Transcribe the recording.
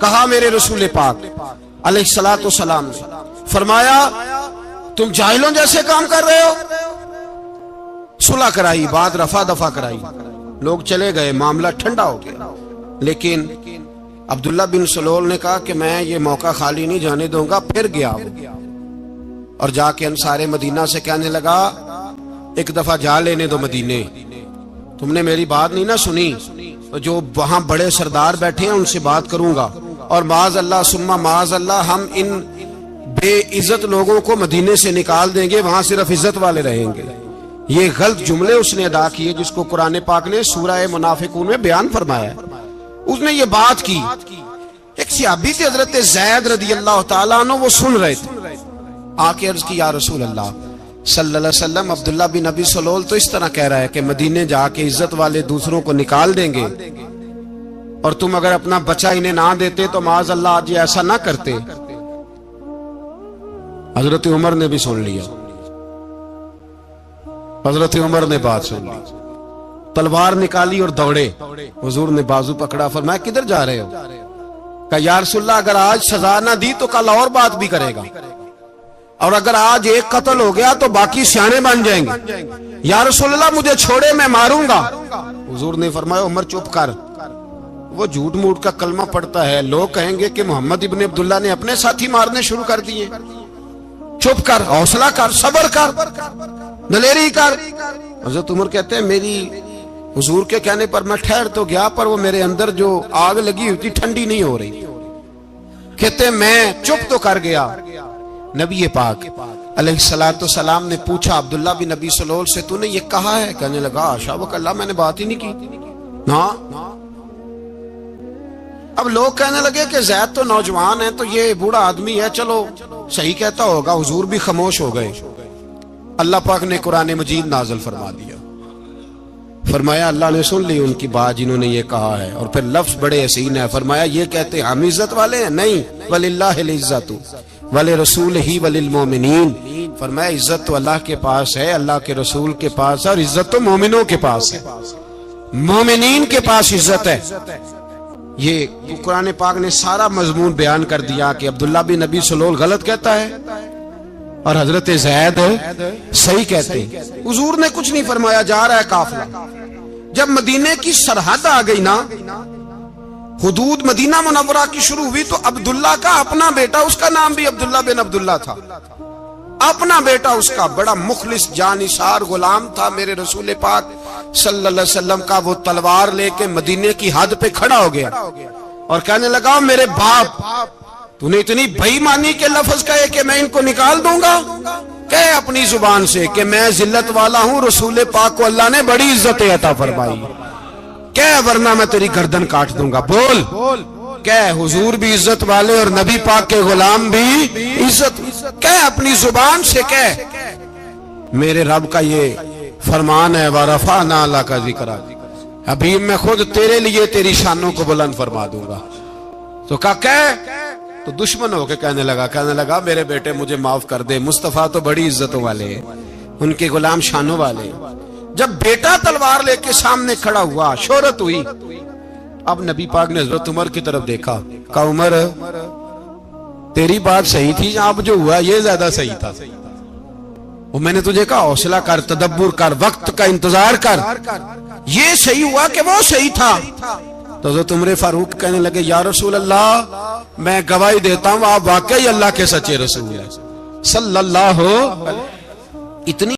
कहा मेरे रसूल पाक अलैहिस्सलातु सलाम ने, फरमाया तुम जाहिलों जैसे काम कर रहे हो। सुलह कराई, बात रफा दफा कराई, लोग चले गए, मामला ठंडा हो गया। लेकिन अब्दुल्ला बिन सलोल ने कहा कि मैं ये मौका खाली नहीं जाने दूंगा। फिर गया और जाके अंसारे मदीना से कहने लगा, एक दफा जा लेने दो मदीने, तुमने मेरी बात नहीं ना सुनी तो जो वहां बड़े सरदार बैठे हैं उनसे बात करूंगा, और माज अल्लाह सुम्मा माज अल्लाह हम इन बेइज्जत लोगों को मदीने से निकाल देंगे, वहां सिर्फ इज्जत वाले रहेंगे। ये गलत जुमले उसने अदा किए जिसको कुरान पाक ने सूरह मुनाफिकून में बयान फरमाया है। उसने ये बात की। एक सहाबी थे हजरत ज़ैद रदियल्लाहु ताला अन्हु, वो सुन रहे थे। आके अर्ज की, या रसूल अल्लाह सल्लल्लाहु अलैहि वसल्लम, अब्दुल्ला बिन अबी सलोल तो इस तरह कह रहा है कि मदीने जाके इज्जत वाले दूसरों को निकाल देंगे, और तुम अगर अपना बच्चा इन्हें ना देते तो माज अल्लाह आज ऐसा ना करते। हजरत उमर ने भी सुन लिया। हजरत उमर ने बात सुन ली, तलवार निकाली और दौड़े। हुजूर ने बाजू पकड़ा, फरमाया किधर जा रहे हो? कहा या रसूलल्लाह अगर आज सजा ना दी तो कल और बात भी करेगा, और अगर आज एक कत्ल हो गया तो बाकी सियाने बन जाएंगे। या रसूलल्लाह मुझे छोड़े, मैं मारूंगा। हुजूर ने फरमाया उमर चुप कर, वो झूठ मूठ का कलमा पढ़ता है, लोग कहेंगे कि मोहम्मद इब्ने अब्दुल्ला ने अपने साथी मारने शुरू कर दिए। चुप कर, हौसला कर, सब्र कर, दलेरी कर। हज़रत उमर कहते हैं मेरी हुजूर के कहने पर मैं ठहर तो गया, पर वो मेरे अंदर जो आग लगी हुई थी ठंडी नहीं हो रही। कहते मैं चुप तो कर गया। नबी पाक अलैहिस्सलातु सलाम ने पूछा अब्दुल्ला बिन नबी सलोल से, तूने ये कहा है? कहने लगा आशा वकल्ला, मैंने बात ही नहीं की ना। अब लोग कहने लगे कि ज़ैद तो नौजवान है, तो ये बूढ़ा आदमी है, चलो सही कहता होगा। हुजूर भी खामोश हो गए। अल्लाह पाक ने कुरान मजीद नाज़िल फरमा दिया। फरमाया अल्लाह ने सुन ली उनकी बात जिन्होंने ये कहा है, और फिर लफ्ज बड़े हसीन है। फरमाया ये कहते हम इज्जत वाले हैं? नहीं, वलिल्लाहिल इज्जतु वले रसूल ही वलिल मोमिनीन। फरमाया इज्जत तो अल्लाह के पास है, अल्लाह के रसूल के पास है, और इज्जत तो मोमिनों के पास है, मोमिनीन के पास इज्जत है। ये कुरान पाक ने सारा मजमून बयान कर दिया कि अब्दुल्ला बिन नबी सलोल गलत कहता है और हजरत ज़ैद सही कहते हैं। हुजूर ने कुछ नहीं फरमाया, जा रहा है काफिला। जब मदीने की सरहद आ गई ना, हुदूद मदीना मुनव्वरा की शुरू हुई, तो अब्दुल्ला का अपना बेटा, उसका नाम भी अब्दुल्ला बिन अब्दुल्ला था, अपना बेटा उसका बड़ा मुखलिस जानिसार गुलाम था मेरे रसूल पाक सल्लल्लाहु अलैहि वसल्लम का। वो तलवार लेके मदीने की हद पे खड़ा हो गया और कहने लगा मेरे बाप, तूने इतनी बेईमानी के लफ्ज कहे कि मैं इनको निकाल दूंगा? कह अपनी जुबान से कि मैं जिल्लत वाला हूं, रसूल पाक को अल्लाह ने बड़ी इज्जत अता फरमाई। कह वरना मैं तेरी गर्दन काट दूंगा। बोल, कह हुजूर भी इज्जत वाले और नबी पाक के गुलाम भी इज्जत। कह अपनी जुबान से, कह मेरे रब का ये फरमान है, वरफाना अला का जिक्र, अभी मैं खुद तेरे लिए तेरी शानों को बुलंद फरमा दूंगा। तो कह, तो दुश्मन होके कहने लगा मेरे बेटे मुझे माफ कर दे, मुस्तफा तो बड़ी इज्जतों वाले हैं, उनके गुलाम शानों वाले। जब बेटा तलवार लेके सामने खड़ा हुआ, शोहरत हुई। अब नबी पाक ने हजरत उमर की तरफ देखा, कहा उमर तेरी बात सही थी, अब जो हुआ ये ज्यादा सही था। वो मैंने तुझे कहा हौसला कर, तदब्बुर कर, वक्त का इंतजार कर, ये सही हुआ कि वो सही था। तो हज़रत उमर फारूक कहने लगे या रसूल अल्लाह, मैं गवाही देता हूं आप वाकई अल्लाह के सच्चे रसूल हैं सल्लल्लाहु। इतनी